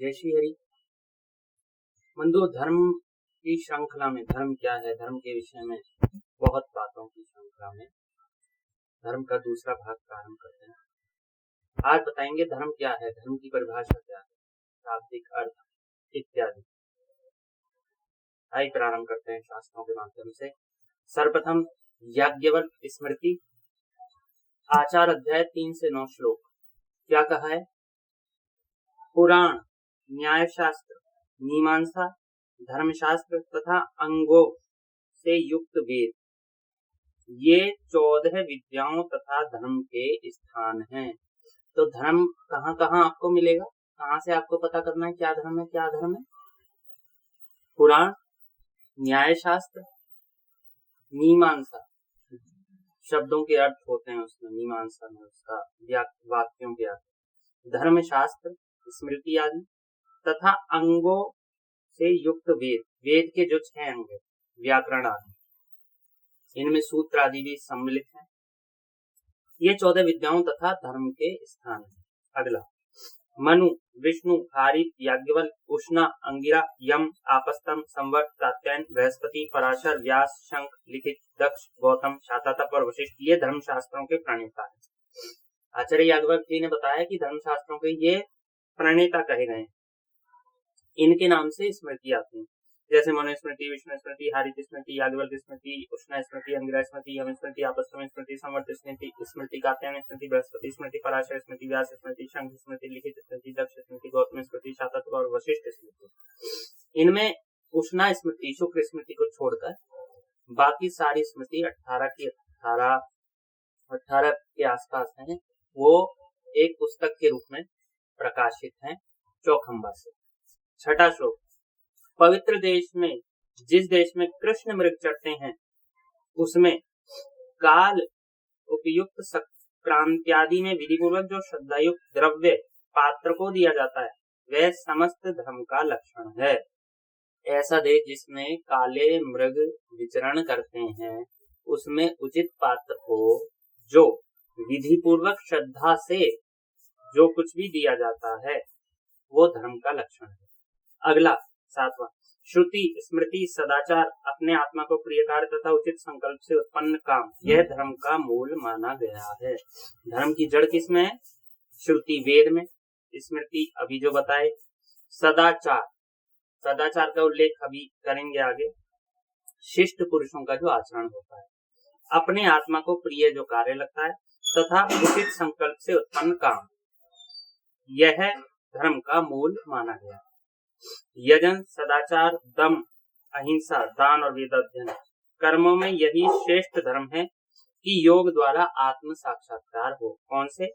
जय श्री हरि। बंधु, धर्म की श्रृंखला में धर्म क्या है, धर्म के विषय में बहुत बातों की श्रृंखला में धर्म का दूसरा भाग प्रारंभ करते हैं। आज बताएंगे धर्म क्या है, धर्म की परिभाषा क्या है, शाब्दिक अर्थ इत्यादि। आइए प्रारंभ करते हैं शास्त्रों के माध्यम से। सर्वप्रथम याज्ञवल्क्य स्मृति, आचार अध्याय 3 से 9 श्लोक। क्या कहा है? पुराण, न्याय शास्त्र, मीमांसा, धर्मशास्त्र तथा अंगों से युक्त वेद, ये 14 विद्याओं तथा धर्म के स्थान हैं। तो धर्म कहाँ कहाँ आपको मिलेगा, कहाँ से आपको पता करना है क्या धर्म है, क्या धर्म है? पुराण, न्याय शास्त्र, मीमांसा, शब्दों के अर्थ होते हैं उसमें, मीमांसा में उसका वाक्यों के अर्थ, धर्मशास्त्र, स्मृति आदि तथा अंगों से युक्त वेद, वेद के जो 6 अंग है, व्याकरण आदि, इनमें सूत्र आदि भी सम्मिलित हैं। ये 14 विद्याओं तथा धर्म के स्थान हैं। अगला, मनु, विष्णु, हारित, याज्ञवल्क्य, उष्णा, अंगिरा, यम, आपस्तम, संवर्त, कात्यायन, बृहस्पति, पराशर, व्यास, शंख, लिखित, दक्ष, गौतम, शाततप और वशिष्ठ ये धर्मशास्त्रों के प्रणेता हैं। आचार्य याज्ञवल्क्य जी ने बताया कि धर्मशास्त्रों के ये प्रणेता कहे गए, इनके नाम से स्मृति आती है, जैसे मनु स्मृति, विष्णु स्मृति, हारित स्मृति, याज्ञवल्क्य स्मृति, उष्णा स्मृति, अंगिरा स्मृति, यम स्मृति, आपस्तम स्मृति, संवर्त स्मृति, कात्यायन स्मृति, बृहस्पति स्मृति, पराशर स्मृति, व्यास स्मृति, शंख स्मृति, लिखित स्मृति, दक्ष स्मृति, गौतम स्मृति, शाततप और वशिष्ठ स्मृति। इनमें उष्णा स्मृति, शुक्र स्मृति को छोड़कर बाकी सारी स्मृति 18 के आसपास हैं। वो एक पुस्तक के रूप में प्रकाशित हैं चौखंबा से। छठा श्लोक, पवित्र देश में, जिस देश में कृष्ण मृग चढ़ते हैं, उसमें काल उपयुक्त संक्रांत्यादि में विधिपूर्वक जो श्रद्धायुक्त द्रव्य पात्र को दिया जाता है, वह समस्त धर्म का लक्षण है। ऐसा देश जिसमें काले मृग विचरण करते हैं, उसमें उचित पात्र को जो विधिपूर्वक श्रद्धा से जो कुछ भी दिया जाता है, वो धर्म का लक्षण है। अगला, 7वां, श्रुति, स्मृति, सदाचार, अपने आत्मा को प्रिय कार्य तथा उचित संकल्प से उत्पन्न काम, यह धर्म का मूल माना गया है। धर्म की जड़ किसमें है? श्रुति, वेद में, स्मृति अभी जो बताए, सदाचार, सदाचार का उल्लेख अभी करेंगे आगे, शिष्ट पुरुषों का जो आचरण होता है, अपने आत्मा को प्रिय जो कार्य लगता है तथा उचित संकल्प से उत्पन्न काम, यह धर्म का मूल माना गया। यजन, सदाचार, दम, अहिंसा, दान और वेदाध्ययन कर्मों में यही श्रेष्ठ धर्म है कि योग द्वारा आत्म साक्षात्कार हो। कौन से?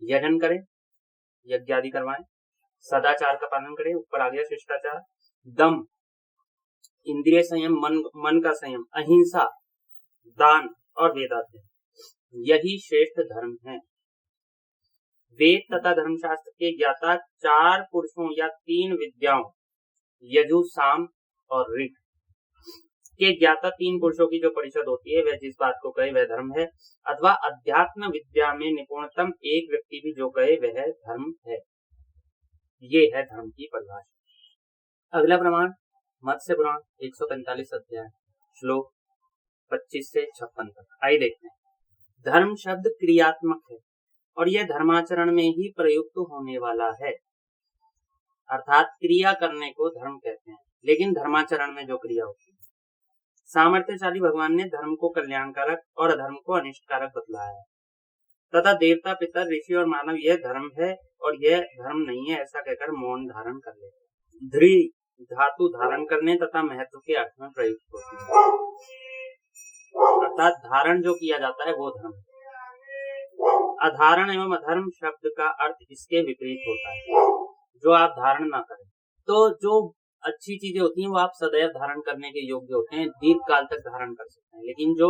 यजन करें, यज्ञ आदि करवाएं, सदाचार का पालन करें, ऊपर आ गया शिष्टाचार, दम, इंद्रिय संयम, मन का संयम, अहिंसा, दान और वेदाध्ययन, यही श्रेष्ठ धर्म है। वेद तथा धर्मशास्त्र के ज्ञाता 4 पुरुषों या 3 विद्याओं, यजु, साम और ऋग के ज्ञाता 3 पुरुषों की जो परिषद होती है, वह जिस बात को कहे वह धर्म है, अथवा अध्यात्म विद्या में निपुणतम एक व्यक्ति भी जो कहे वह धर्म है। ये है धर्म की परिभाषा। अगला प्रमाण, मत्स्य पुराण 145 अध्याय, श्लोक 25 से 56 तक। आइए देखते हैं। धर्म शब्द क्रियात्मक है और यह धर्माचरण में ही प्रयुक्त होने वाला है, अर्थात क्रिया करने को धर्म कहते हैं, लेकिन धर्माचरण में जो क्रिया होती है। सामर्थ्यशाली भगवान ने धर्म को कल्याणकारक और अधर्म को अनिष्टकारक बतलाया है, तथा देवता, पितर, ऋषि और मानव यह धर्म है और यह धर्म नहीं है ऐसा कहकर मौन धारण कर लेते हैं। ध्री धातु धारण करने तथा महत्व के अर्थ में प्रयुक्त होती है, अर्थात धारण जो किया जाता है वो धर्म। अधारण एवं अधर्म शब्द का अर्थ इसके विपरीत होता है, जो आप धारण ना करें। तो जो अच्छी चीजें होती हैं वो आप सदैव धारण करने के योग्य होते हैं, दीर्घ काल तक धारण कर सकते हैं, लेकिन जो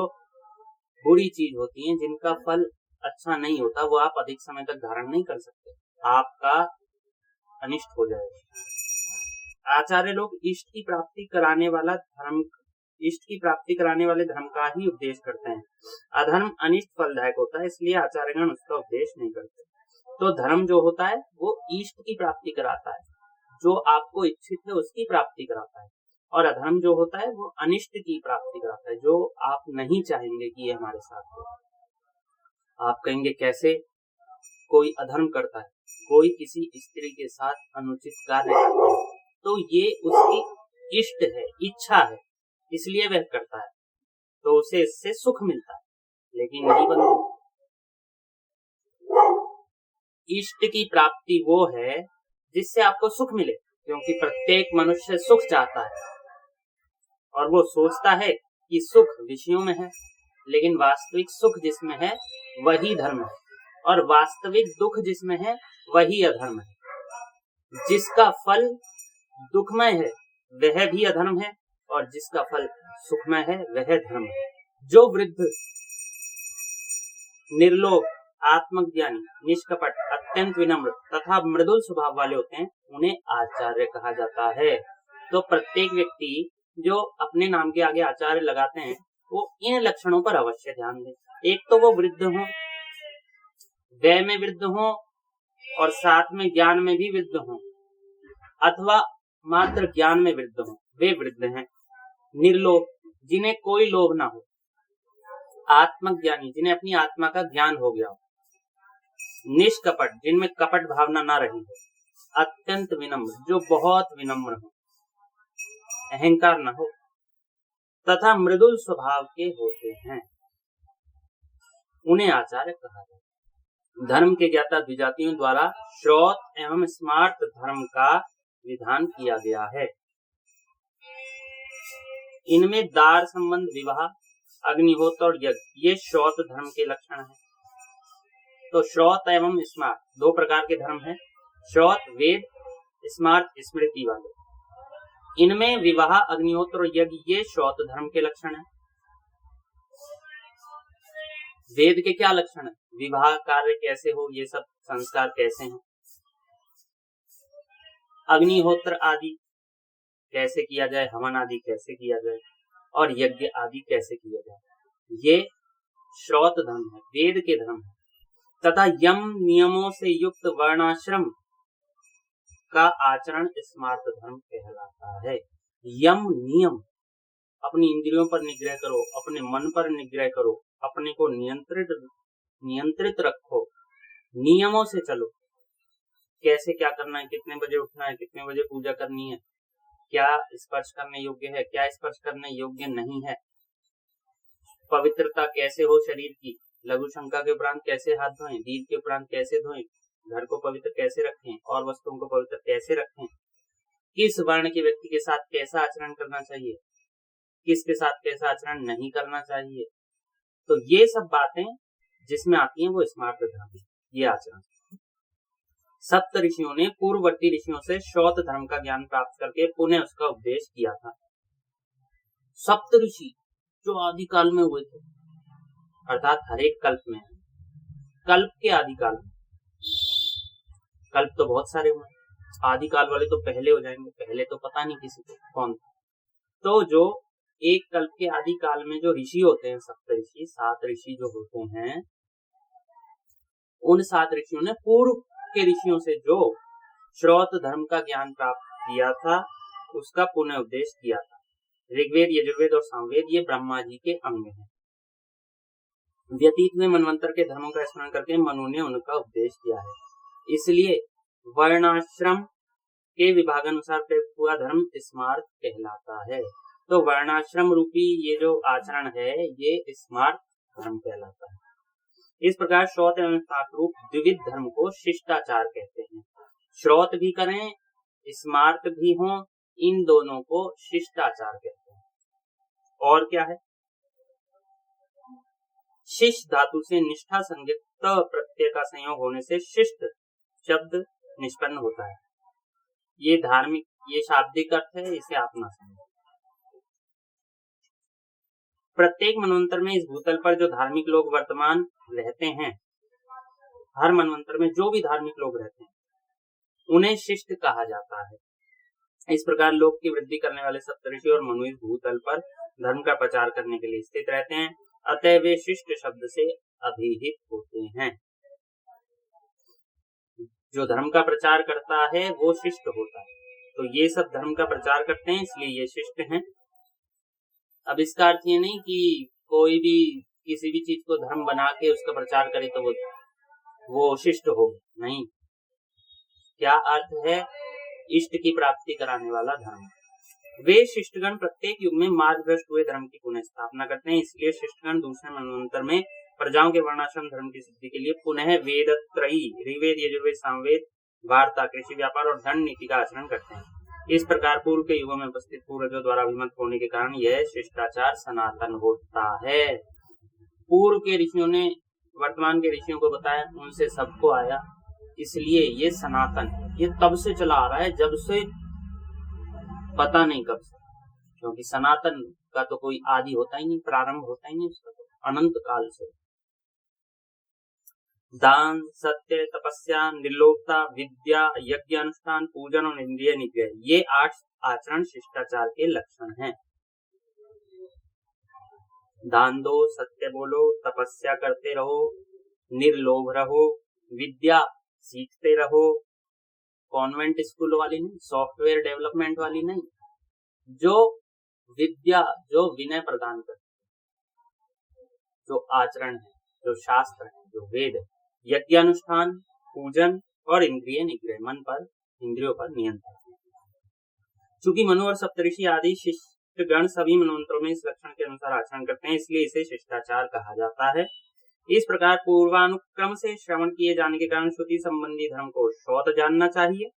बुरी चीज होती हैं, जिनका फल अच्छा नहीं होता, वो आप अधिक समय तक धारण नहीं कर सकते, आपका अनिष्ट हो जाएगा। आचार्य लोग इष्ट की प्राप्ति कराने वाले धर्म का ही उपदेश करते हैं। अधर्म अनिष्ट फलदायक होता है, इसलिए आचार्यगण उसका उपदेश नहीं करते। तो धर्म जो होता है वो इष्ट की प्राप्ति कराता है, जो आपको इच्छित है उसकी प्राप्ति कराता है, और अधर्म जो होता है वो अनिष्ट की प्राप्ति कराता है, जो आप नहीं चाहेंगे कि ये हमारे साथ हो। आप कहेंगे कैसे? कोई अधर्म करता है, कोई किसी स्त्री के साथ अनुचित कार्य करता है, तो ये उसकी इष्ट है, इच्छा है, इसलिए वह करता है, तो उसे इससे सुख मिलता है। लेकिन नहीं बंधु, इष्ट की प्राप्ति वो है जिससे आपको सुख मिले, क्योंकि प्रत्येक मनुष्य सुख चाहता है और वो सोचता है कि सुख विषयों में है, लेकिन वास्तविक सुख जिसमें है वही धर्म है, और वास्तविक दुख जिसमें है वही अधर्म है। जिसका फल दुखमय है वह भी अधर्म है, और जिसका फल सुखमय है वह धर्म है। जो वृद्ध, निर्लोभ, आत्मज्ञानी, निष्कपट, अत्यंत विनम्र तथा मृदुल स्वभाव वाले होते हैं, उन्हें आचार्य कहा जाता है। तो प्रत्येक व्यक्ति जो अपने नाम के आगे आचार्य लगाते हैं वो इन लक्षणों पर अवश्य ध्यान दें। एक तो वो वृद्ध हों, व्यय में वृद्ध हों और साथ में ज्ञान में भी वृद्ध हों, अथवा मात्र ज्ञान में वृद्ध हों, वे वृद्ध हैं। निर्लोभ, जिन्हें कोई लोभ ना हो। आत्मज्ञानी, जिन्हें अपनी आत्मा का ज्ञान हो गया हो। निष्कपट, जिनमें कपट भावना ना रही हो। अत्यंत विनम्र, जो बहुत विनम्र हो, अहंकार न हो, तथा मृदुल स्वभाव के होते हैं, उन्हें आचार्य कहा जाता है। धर्म के ज्ञाता द्विजातियों द्वारा श्रौत एवं स्मार्त धर्म का विधान किया गया है। इनमें दार संबंध, विवाह, अग्निहोत्र और यज्ञ, ये श्रौत धर्म के लक्षण हैं। तो श्रौत एवं स्मार्त दो प्रकार के धर्म हैं। श्रौत वेद, स्मार्त स्मृति वाले। इनमें विवाह, अग्निहोत्र और यज्ञ, ये श्रौत धर्म के लक्षण हैं। वेद के क्या लक्षण है? विवाह कार्य कैसे हो, ये सब संस्कार कैसे हैं, अग्निहोत्र आदि कैसे किया जाए, हवन आदि कैसे किया जाए, और यज्ञ आदि कैसे किया जाए, ये श्रौत धर्म है, वेद के धर्म है। तथा यम नियमों से युक्त वर्णाश्रम का आचरण स्मार्त धर्म कहलाता है। यम नियम, अपनी इंद्रियों पर निग्रह करो, अपने मन पर निग्रह करो, अपने को नियंत्रित रखो, नियमों से चलो, कैसे क्या करना है, कितने बजे उठना है, कितने बजे पूजा करनी है, क्या स्पर्श करने योग्य है, क्या स्पर्श करने योग्य नहीं है, पवित्रता कैसे हो शरीर की, लघु शंका के उपरांत कैसे हाथ धोएं, दीद के उपरांत कैसे धोएं, घर को पवित्र कैसे रखें और वस्तुओं को पवित्र कैसे रखें, किस वर्ण के व्यक्ति के साथ कैसा आचरण करना चाहिए, किसके साथ कैसा आचरण नहीं करना चाहिए। तो ये सब बातें जिसमें आती हैं वो स्मार्त धर्म है, ये आचरण। सप्त ऋषियों ने पूर्ववर्ती ऋषियों से श्रौत धर्म का ज्ञान प्राप्त करके पुनः उसका उपदेश किया था। सप्त ऋषि जो आदि काल में हुए थे, अर्थात हर एक कल्प में, कल्प के आदि काल में, कल्प तो बहुत सारे हुए, आदि काल वाले तो पहले हो जाएंगे, पहले तो पता नहीं किसी को कौन था। तो जो एक कल्प के आदि काल में जो ऋषि होते हैं, सप्त ऋषि, 7 ऋषि जो होते हैं, उन 7 ऋषियों ने पूर्व के ऋषियों से जो श्रौत धर्म का ज्ञान प्राप्त किया था उसका पुनः उपदेश किया था। ऋग्वेद, यजुर्वेद और सामवेद ये ब्रह्मा जी के अंग हैं। व्यतीत में मनवंतर के धर्मों का स्मरण करके मनु ने उनका उपदेश किया है। इसलिए वर्णाश्रम के विभागानुसार प्रयुक्त हुआ धर्म स्मार्त कहलाता है। तो वर्णाश्रम रूपी ये जो आचरण है ये स्मार्त धर्म कहलाता है। इस प्रकार श्रौत एवं स्मार्त रूप द्विविध धर्म को शिष्टाचार कहते हैं। श्रौत भी करें, स्मार्त भी हो, इन दोनों को शिष्टाचार कहते हैं। और क्या है? शिष्ट धातु से निष्ठा संज्ञक त प्रत्यय का संयोग होने से शिष्ट शब्द निष्पन्न होता है। ये धार्मिक, ये शाब्दिक अर्थ है, इसे आप ना समझें। प्रत्येक मनवंतर में इस भूतल पर जो धार्मिक लोग वर्तमान रहते हैं, हर मनवंतर में जो भी धार्मिक लोग रहते हैं उन्हें शिष्ट कहा जाता है। इस प्रकार लोक की वृद्धि करने वाले सप्तऋषि और मनु इस भूतल पर धर्म का प्रचार करने के लिए स्थित रहते हैं, अतः वे शिष्ट शब्द से अभिहित होते हैं। जो धर्म का प्रचार करता है वो शिष्ट होता है, तो ये सब धर्म का प्रचार करते हैं, इसलिए ये शिष्ट हैं। अब इसका अर्थ ये नहीं कि कोई भी किसी भी चीज को धर्म बना के उसका प्रचार करे तो वो शिष्ट हो, नहीं। क्या अर्थ है? इष्ट की प्राप्ति कराने वाला धर्म। वे शिष्टगण प्रत्येक युग में मार्गभ्रष्ट हुए धर्म की पुनः स्थापना करते हैं, इसलिए शिष्टगण दूसरे मनवंतर में प्रजाओं के वर्णाश्रम धर्म की सिद्धि के लिए पुनः वेदत्रयी ऋग्वेद, यजुर्वेद, सामवेद, वार्ता, कृषि, व्यापार और दंड नीति का आचरण करते हैं। इस प्रकार पूर्व के युगों में उपस्थित पूर्वजों द्वारा अभिमत होने के कारण यह शिष्टाचार सनातन होता है। पूर्व के ऋषियों ने वर्तमान के ऋषियों को बताया, उनसे सबको आया, इसलिए ये सनातन है। ये तब से चला आ रहा है, जब से पता नहीं कब से, क्योंकि सनातन का तो कोई आदि होता ही नहीं, प्रारंभ होता ही नहीं उसका, तो अनंत काल से। दान, सत्य, तपस्या, निर्लोभता, विद्या, यज्ञ अनुष्ठान, पूजन और इंद्रिय निग्रह, ये 8 आचरण शिष्टाचार के लक्षण हैं। दान दो, सत्य बोलो, तपस्या करते रहो, निर्लोभ रहो, विद्या सीखते रहो, कॉन्वेंट स्कूल वाली नहीं, सॉफ्टवेयर डेवलपमेंट वाली नहीं, जो विद्या, जो विनय प्रदान करती है, जो आचरण है, जो शास्त्र है, जो वेद है, यज्ञानुष्ठान, पूजन और इंद्रिय निग्रह, मन पर, इंद्रियों पर नियंत्रण। चूंकि मनु और सप्तऋषि आदि शिष्टगण सभी मनवंतरों में इस लक्षण के अनुसार आचरण करते हैं, इसलिए इसे शिष्टाचार कहा जाता है। इस प्रकार पूर्वानुक्रम से श्रवण किए जाने के कारण श्रुति संबंधी धर्म को श्रौत जानना चाहिए।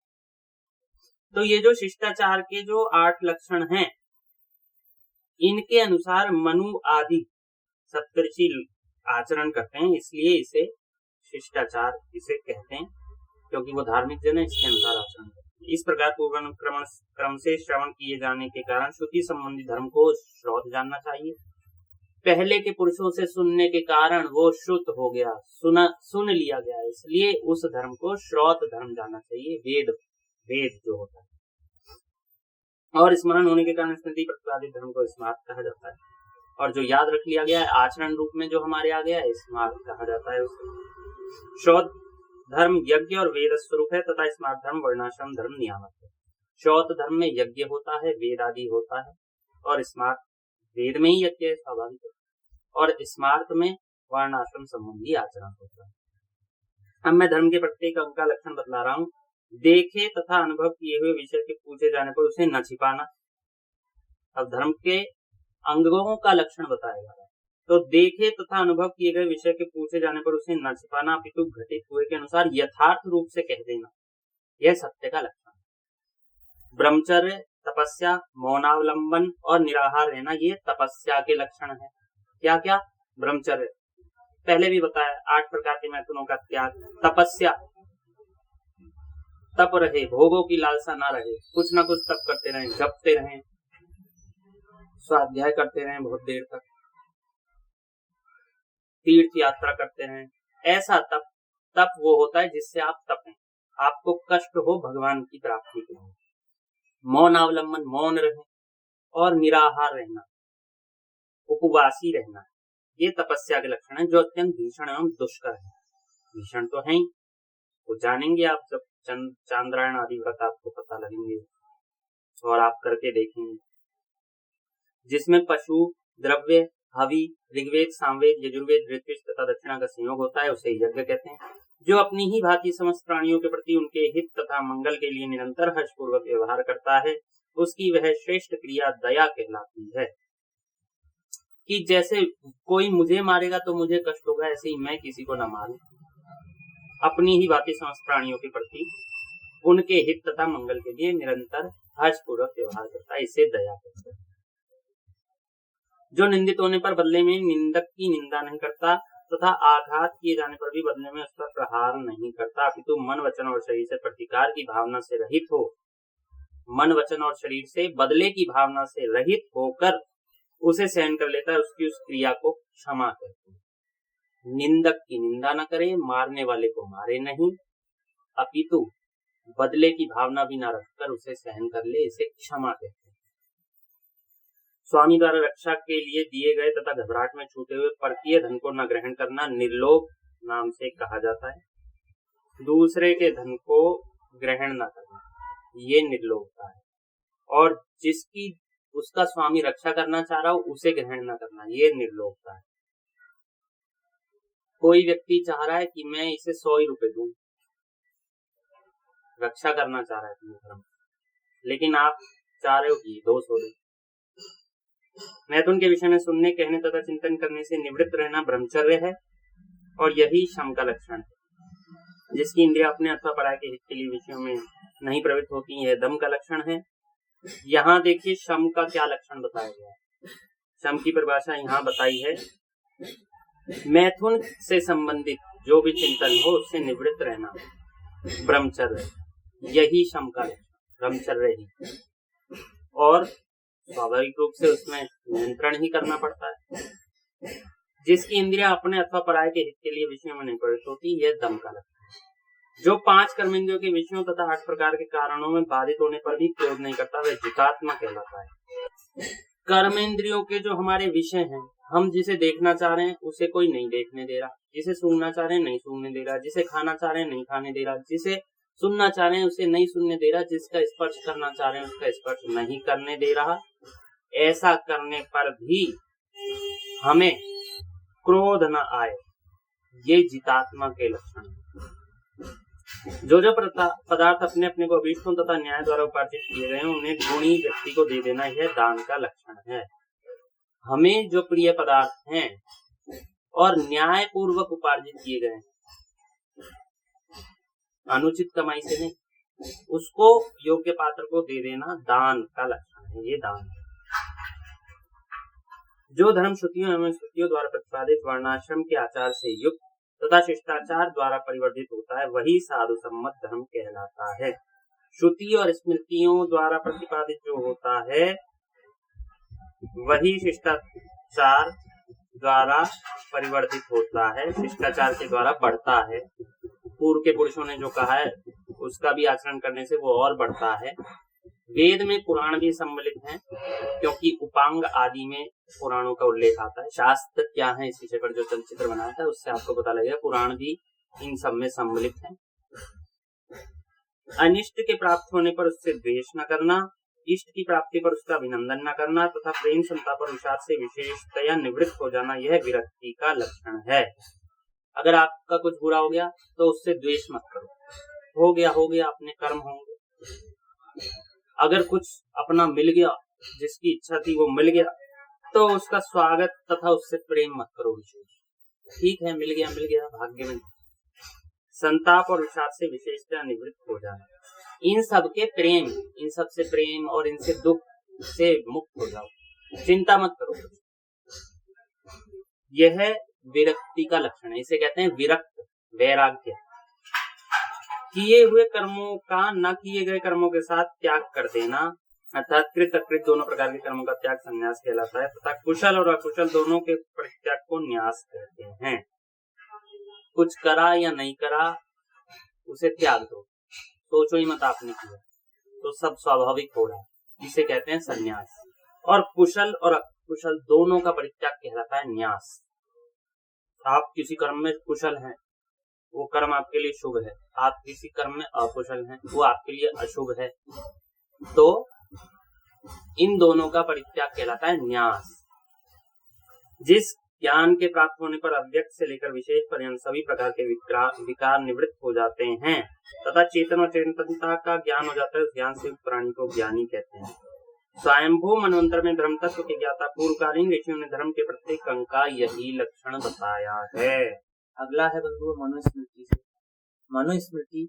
तो ये जो शिष्टाचार के जो 8 लक्षण हैं, इनके अनुसार मनु आदि सप्तऋषि आचरण करते हैं, इसलिए इसे शिष्टाचार इसे कहते हैं, क्योंकि वो धार्मिक जन है, इसके अनुसार आचरण करते हैं। इस प्रकार पूर्वानुक्रम से श्रवण किए जाने के कारण श्रुति संबंधी धर्म को श्रौत जानना चाहिए। पहले के पुरुषों से सुनने के कारण वो शुद्ध हो गया, सुन लिया गया, इसलिए उस धर्म को श्रौत धर्म जानना चाहिए, वेद जो होता है। और स्मरण होने के कारण स्मृति प्रतिपादित धर्म को स्मार्त कहा जाता है, और जो याद रख लिया गया है आचरण रूप में जो हमारे आ गया है, स्मार्त कहा जाता है उसे। श्रौत धर्म यज्ञ और वेद स्वरूप है तथा स्मार्त धर्म वर्णाश्रम धर्म नियामक है। श्रौत धर्म में यज्ञ होता है, वेद आदि होता है, और स्मार्त वेद में ही यज्ञ स्वाभाविक है, और स्मार्त में वर्णाश्रम संबंधी आचरण होता है। अब मैं धर्म के प्रत्येक अंग का लक्षण बतला रहा हूँ। देखे तथा अनुभव किए हुए विषय के पूछे जाने पर उसे न छिपाना। अब धर्म के अंगों का लक्षण बताया जा रहा है, तो देखे तथा अनुभव किए गए विषय के पूछे जाने पर उसे न छिपाना, अपितु घटित हुए के अनुसार यथार्थ रूप से कह देना, यह सत्य का लक्षण है। ब्रह्मचर्य, तपस्या, मौनावलंबन और निराहार रहना, ये तपस्या के लक्षण है। क्या क्या? ब्रह्मचर्य, पहले भी बताया, 8 प्रकार के मैथुनों का त्याग। तपस्या, तप रहे, भोगों की लालसा ना रहे, कुछ ना कुछ तप करते रहें, जपते रहें, स्वाध्याय करते रहें बहुत देर तक, तीर्थ यात्रा करते रहें। ऐसा तप वो होता है जिससे आप तपें, आपको कष्ट हो भगवान की प्राप्ति के लिए। मौन अवलंबन, मौन रहे, और निराहार रहना, उपवासी रहना, ये तपस्या के लक्षण है, जो अत्यंत भीषण एवं दुष्कर है। भीषण तो है ही, वो जानेंगे आप जब चांद्रायण आदि व्रत आपको पता लगेंगे और आप करके देखेंगे, जिसमें पशु, द्रव्य, हवि, ऋग्वेद, सामवेद, यजुर्वेद, ऋत्विज तथा दक्षिणा का संयोग होता है, उसे यज्ञ कहते हैं। जो अपनी ही भांति समस्त प्राणियों के प्रति उनके हित तथा मंगल के लिए निरंतर हर्षपूर्वक व्यवहार करता है, उसकी वह श्रेष्ठ क्रिया दया कहलाती है। कि जैसे कोई मुझे मारेगा तो मुझे कष्ट होगा, ऐसे ही मैं किसी को न मारूं, अपनी ही भांति समस्त प्राणियों के प्रति उनके हित तथा मंगल के लिए निरंतर हर्षपूर्वक व्यवहार करता है, इसे दया कहते हैं। जो निंदित होने पर बदले में निंदक की निंदा नहीं करता तथा आघात किए जाने पर भी बदले में उस पर प्रहार नहीं करता, अपितु मन, वचन और शरीर से प्रतिकार की भावना से रहित हो, मन, वचन और शरीर से बदले की भावना से रहित होकर उसे सहन कर लेता है, उसकी उस क्रिया को क्षमा कहते हैं। निंदक की निंदा न करे, मारने वाले को मारे नहीं, अपितु बदले की भावना भी न रखकर उसे सहन कर ले, इसे क्षमा कहते हैं। स्वामी द्वारा रक्षा के लिए दिए गए तथा घबराहट में छूटे हुए परकीय धन को न ग्रहण करना निर्लोभ नाम से कहा जाता है। दूसरे के धन को ग्रहण न करना, ये निर्लोभता है। और जिसकी उसका स्वामी रक्षा करना चाह रहा हो उसे ग्रहण न करना, ये निर्लोभता है। कोई व्यक्ति चाह रहा है कि मैं इसे 100 ही रुपए दूं, रक्षा करना चाह रहा है अपने धर्म, लेकिन आप चाह रहे हो कि 200 दे। मैथुन के विषय में सुनने, कहने तथा चिंतन करने से निवृत्त रहना ब्रह्मचर्य है और यही शम का लक्षण है। जिसकी इंद्रिया अपने अथवा पराय के हित के लिए विषयों में नहीं प्रवृत्त होती, यह दम का लक्षण है। यहाँ देखिए शम का क्या लक्षण बताया गया है। शम की परिभाषा यहाँ बताई है, मैथुन से संबंधित जो भी चिंतन हो उससे निवृत्त रहना ब्रह्मचर्य, यही शम का लक्षण, ब्रह्मचर्य ही। और स्वाभाविक रूप से उसमें नियंत्रण ही करना पड़ता है। जिसकी इंद्रिया अपने अथवा पराय के हित के लिए विषयों में नहीं प्रवृत्त होती, यह दम का लक्षण है। जो 5 कर्मेंद्रियों के विषयों तथा 8 प्रकार के कारणों में बाधित होने पर भी क्रोध नहीं करता, वह जितात्मा कहलाता है। कर्मेंद्रियों के जो हमारे विषय हैं, हम जिसे देखना चाह रहे हैं उसे कोई नहीं देखने दे रहा, जिसे सूंघना चाह रहे हैं नहीं सूंघने दे रहा, जिसे खाना चाह रहे हैं नहीं खाने दे रहा, जिसे सुनना चाह रहे हैं उसे नहीं सुनने दे रहा, जिसका स्पर्श करना चाह रहे हैं उसका स्पर्श नहीं करने दे रहा। ऐसा करने पर भी हमें क्रोध न आए, ये जितात्मा के लक्षण है। जो पदार्थ अपने अपने को अभीष्टों तथा न्याय द्वारा उपार्जित किए गए हैं उन्हें गुणी व्यक्ति को दे देना, यह दान का लक्षण है। हमें जो प्रिय पदार्थ हैं और न्याय पूर्वक उपार्जित किए गए हैं, अनुचित कमाई से नहीं, उसको योग्य पात्र को दे देना दान का लक्षण है, ये दान है। जो धर्म श्रुतियों एवं स्मृतियों द्वारा प्रतिपादित वर्णाश्रम के आचार से युक्त तथा शिष्टाचार द्वारा परिवर्धित होता है, वही साधु सम्मत धर्म कहलाता है। श्रुति और स्मृतियों द्वारा प्रतिपादित जो होता है वही शिष्टाचार द्वारा परिवर्तित होता है, शिष्टाचार के द्वारा बढ़ता है। पूर्व के पुरुषों ने जो कहा है उसका भी आचरण करने से वो और बढ़ता है। वेद में पुराण भी सम्मिलित हैं, क्योंकि उपांग आदि में पुराणों का उल्लेख आता है। शास्त्र क्या है इस विषय पर जो चलचित्र बनाया था उससे आपको पता लगेगा, पुराण भी इन सब में सम्मिलित हैं। अनिष्ट के प्राप्त होने पर उससे द्वेष न करना, इष्ट की प्राप्ति पर उसका अभिनंदन न करना तथा प्रेम संताप और विषाद से विशेषतया निवृत्त हो जाना, यह विरक्ति का लक्षण है। अगर आपका कुछ बुरा हो गया तो उससे द्वेष मत करो, हो गया अपने कर्म होंगे। अगर कुछ अपना मिल गया, जिसकी इच्छा थी वो मिल गया, तो उसका स्वागत तथा उससे प्रेम मत करो विशेष। ठीक है, मिल गया भाग्य में। संताप और विषाद से विशेषतया निवृत्त हो जाना, इन सब से प्रेम और इनसे दुख से मुक्त हो जाओ, चिंता मत करो। यह विरक्ति का लक्षण है, इसे कहते हैं विरक्त, वैराग्य। किए हुए कर्मों का न किए गए कर्मों के साथ त्याग कर देना, अर्थात कृत अकृत दोनों प्रकार के कर्मों का त्याग संन्यास कहलाता है तथा कुशल और अकुशल दोनों के परित्याग को न्यास कहते हैं। कुछ करा या नहीं करा उसे त्याग दो, सोचो ही मत आपने किया तो सब स्वाभाविक हो रहा है, इसे कहते हैं संन्यास। और कुशल और अकुशल दोनों का परित्याग कहलाता है न्यास। आप किसी कर्म में कुशल हैं, वो कर्म आपके लिए शुभ है, आप किसी कर्म में अकुशल हैं, वो आपके लिए अशुभ है, तो इन दोनों का परित्याग कहलाता है न्यास। जिस ज्ञान के प्राप्त होने पर अव्यक्त से लेकर विशेष पर्यंत सभी प्रकार के विकार निवृत्त हो जाते हैं तथा चेतन और चेतनता का ज्ञान हो जाता है, उस ज्ञान से प्राणी को ज्ञानी कहते हैं। स्वयंभू मनवंतर में धर्म तत्व के ज्ञाता पूर्वकालीन ऋषियों ने धर्म के प्रत्येक अंग का यही लक्षण बताया है। अगला है बंधुओं मनुस्मृति से। मनुस्मृति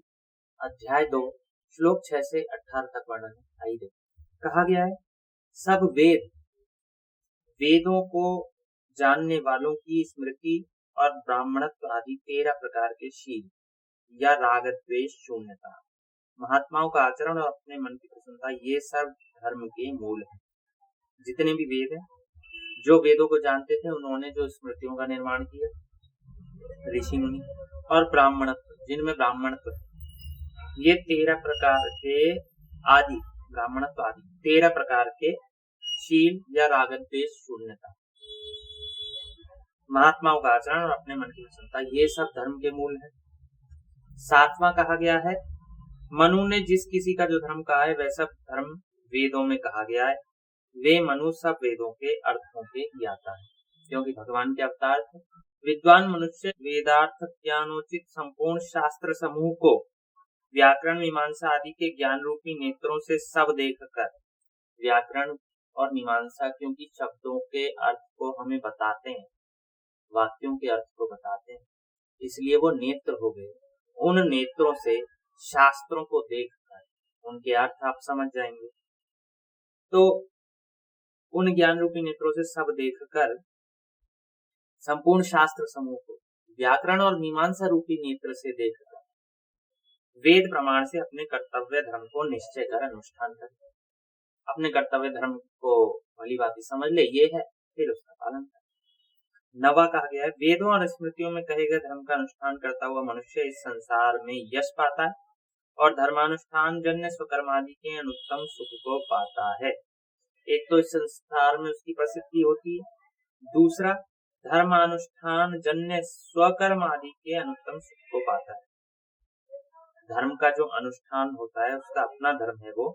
अध्याय 2 श्लोक 6 से 18 तक वर्णन है। आइए कहा गया है, सब वेदों को जानने वालों की स्मृति और ब्राह्मणत्व आदि 13 प्रकार के शील या राग द्वेष शून्यता, महात्माओं का आचरण और अपने मन की प्रसन्नता, ये सब धर्म के मूल हैं। जितने भी वेद हैं, जो वेदों को जानते थे उन्होंने जो स्मृतियों का निर्माण किया, ऋषि मुनि, और ब्राह्मणत्व, जिनमें ब्राह्मणत्व, ये 13 प्रकार के आदि, ब्राह्मणत्व आदि 13 प्रकार के शील या राग द्वेष शून्यता, महात्माओं का आचरण और अपने मन की प्रसन्नता, ये सब धर्म के मूल है। 7वां कहा गया है मनु ने जिस किसी का जो धर्म कहा है वह सब धर्म वेदों में कहा गया है। वे मनु सब वेदों के अर्थों के ज्ञाता है, क्योंकि भगवान के अवतार थे। विद्वान मनुष्य वेदार्थ ज्ञानोचित संपूर्ण शास्त्र समूह को व्याकरण मीमांसा आदि के ज्ञान रूपी नेत्रों से सब देखकर, व्याकरण और मीमांसा क्योंकि शब्दों के अर्थ को हमें बताते हैं, वाक्यों के अर्थ को बताते हैं, इसलिए वो नेत्र हो गए। उन नेत्रों से शास्त्रों को देखकर उनके अर्थ आप समझ जाएंगे। तो उन ज्ञान रूपी नेत्रों से सब देखकर संपूर्ण शास्त्र समूह को व्याकरण और मीमांसा रूपी नेत्र से देखकर वेद प्रमाण से अपने कर्तव्य धर्म को निश्चय कर अनुष्ठान करें। अपने कर्तव्य धर्म को भली भांति समझ ले, ये है, फिर उसका पालन करें। नवा कहा गया है, वेदों और स्मृतियों में कहे गए धर्म का अनुष्ठान करता हुआ मनुष्य इस संसार में यश पाता है और धर्मानुष्ठान जन्य स्वकर्म आदि के अनुत्तम सुख को पाता है। एक तो इस संसार में उसकी प्रसिद्धि होती है, दूसरा धर्मानुष्ठान जन्य स्वकर्म आदि के अनुत्तम सुख को पाता है। धर्म का जो अनुष्ठान होता है, उसका अपना धर्म है, वो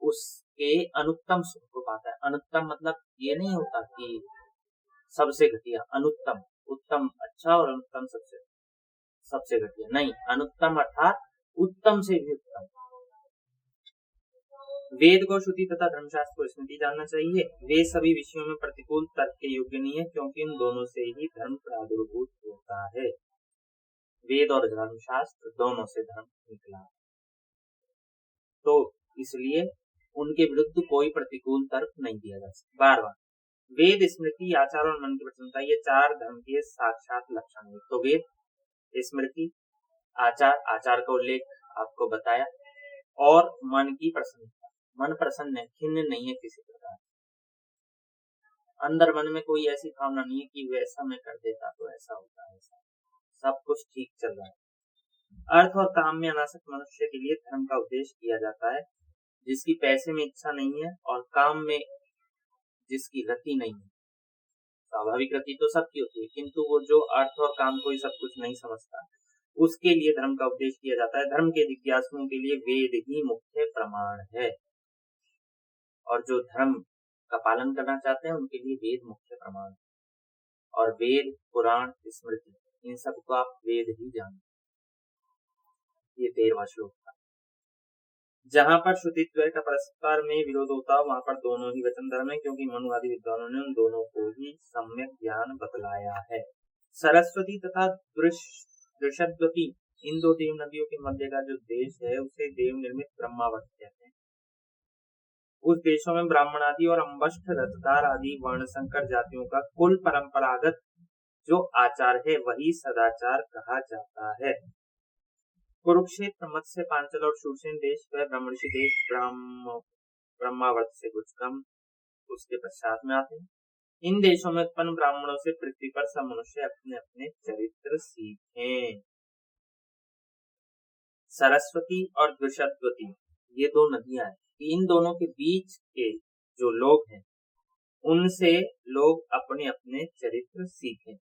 उसके अनुत्तम सुख को पाता है। अनुत्तम मतलब ये नहीं होता कि सबसे घटिया, अनुत्तम, उत्तम अच्छा और अनुत्तम सबसे घटिया नहीं, अनुत्तम अर्थात उत्तम से भी उत्तम। वेद को श्रुति तथा धर्मशास्त्र को स्मृति जानना चाहिए। वे सभी विषयों में प्रतिकूल तर्क के योग्य नहीं है, क्योंकि इन दोनों से ही धर्म प्रादुर्भूत होता है। वेद और धर्मशास्त्र दोनों से धर्म निकला, तो इसलिए उनके विरुद्ध कोई प्रतिकूल तर्क नहीं दिया जा सकता। 12वां, वेद, स्मृति, आचार और मन की प्रसन्नता, ये चार धर्म के साक्षात लक्षण है। तो वेद, स्मृति, आचार का उल्लेख आपको बताया, और मन की प्रसन्नता। मन प्रसन्न है, खिन्न नहीं है किसी प्रकार, अंदर मन में कोई ऐसी भावना नहीं है कि वैसा मैं कर देता तो ऐसा होता है, ऐसा सब कुछ ठीक चल रहा है। अर्थ और काम में अनासक्त मनुष्य के लिए धर्म का उद्देश्य किया जाता है, जिसकी पैसे में इच्छा नहीं है और काम में जिसकी रति नहीं है। स्वाभाविक रति तो सबकी होती है, किंतु वो जो अर्थ और काम को ही सब कुछ नहीं समझता, उसके लिए धर्म का उपदेश किया जाता है। धर्म के जिज्ञासुओं के लिए वेद ही मुख्य प्रमाण है, और जो धर्म का पालन करना चाहते हैं उनके लिए वेद मुख्य प्रमाण है। और वेद, पुराण, स्मृति, इन सब को आप वेद ही जानो। ये 13वां श्लोक था। जहां पर श्रुतिद्वय का परस्पर में विरोध होता है, वहां पर दोनों ही वचन धर्म है, क्योंकि मनु आदि विद्वानों ने उन दोनों को ही सम्यक ज्ञान बतलाया है। सरस्वती तथा दृषद्वती, इन दो देव नदियों के मध्य का जो देश है, उसे देव निर्मित ब्रह्मावर्त कहते हैं। उस देशों में ब्राह्मण आदि और अंबष्ठ, रथधार आदि वर्ण संकर जातियों का कुल परंपरागत जो आचार है, वही सदाचार कहा जाता है। कुरुक्षेत्र, मत्स्य, पांचल और शूरसेन देश वह ब्रह्मर्षि देश ब्रह्मावर्त से कुछ कम उसके पश्चात में आते हैं। इन देशों में उत्पन्न ब्राह्मणों से पृथ्वी पर सब मनुष्य अपने अपने चरित्र सीखें। सरस्वती और दृषद्वती, ये दो नदियां हैं, इन दोनों के बीच के जो लोग हैं, उनसे लोग अपने अपने चरित्र सीखें।